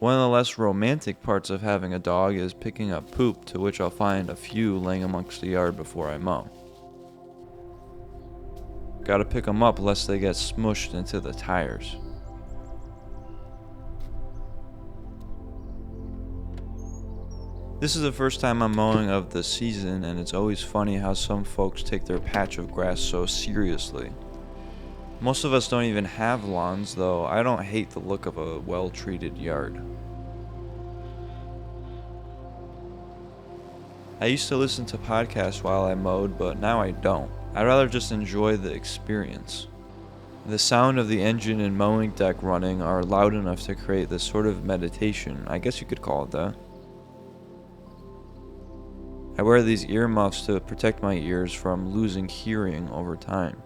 One of the less romantic parts of having a dog is picking up poop, to which I'll find a few laying amongst the yard before I mow. Gotta pick them up lest they get smushed into the tires. This is the first time I'm mowing of the season, and it's always funny how some folks take their patch of grass so seriously. Most of us don't even have lawns, though I don't hate the look of a well-treated yard. I used to listen to podcasts while I mowed, but now I don't. I'd rather just enjoy the experience. The sound of the engine and mowing deck running are loud enough to create this sort of meditation, I guess you could call it that. I wear these earmuffs to protect my ears from losing hearing over time.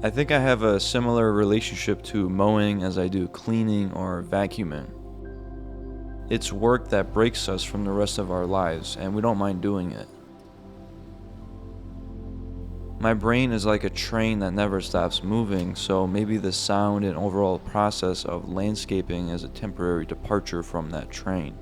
I think I have a similar relationship to mowing as I do cleaning or vacuuming. It's work that breaks us from the rest of our lives, and we don't mind doing it. My brain is like a train that never stops moving, so maybe the sound and overall process of landscaping is a temporary departure from that train.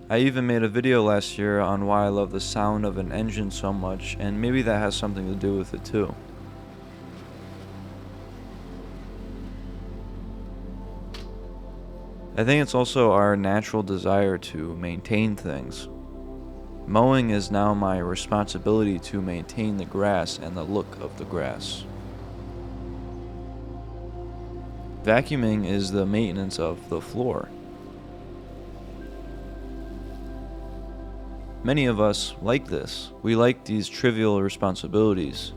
I even made a video last year on why I love the sound of an engine so much, and maybe that has something to do with it too. I think it's also our natural desire to maintain things. Mowing is now my responsibility to maintain the grass and the look of the grass. Vacuuming is the maintenance of the floor. Many of us like this. We like these trivial responsibilities.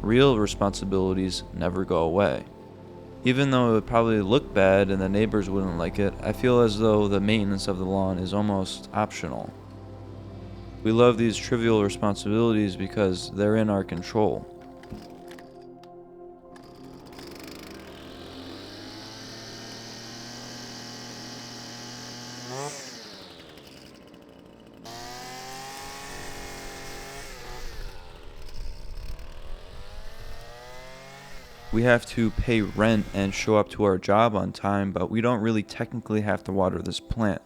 Real responsibilities never go away. Even though it would probably look bad and the neighbors wouldn't like it, I feel as though the maintenance of the lawn is almost optional. We love these trivial responsibilities because they're in our control. We have to pay rent and show up to our job on time, but we don't really technically have to water this plant.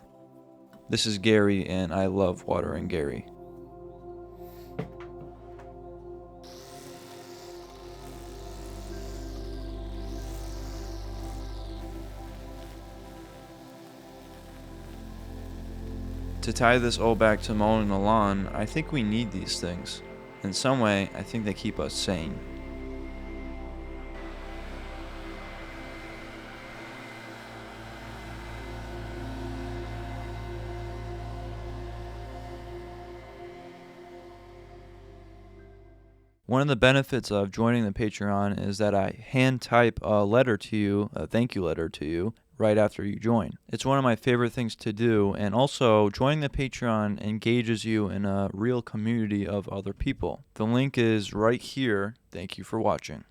This is Gary, and I love watering Gary. To tie this all back to mowing the lawn, I think we need these things. In some way, I think they keep us sane. One of the benefits of joining the Patreon is that I hand type a letter to you, a thank you letter to you, right after you join. It's one of my favorite things to do, and also joining the Patreon engages you in a real community of other people. The link is right here. Thank you for watching.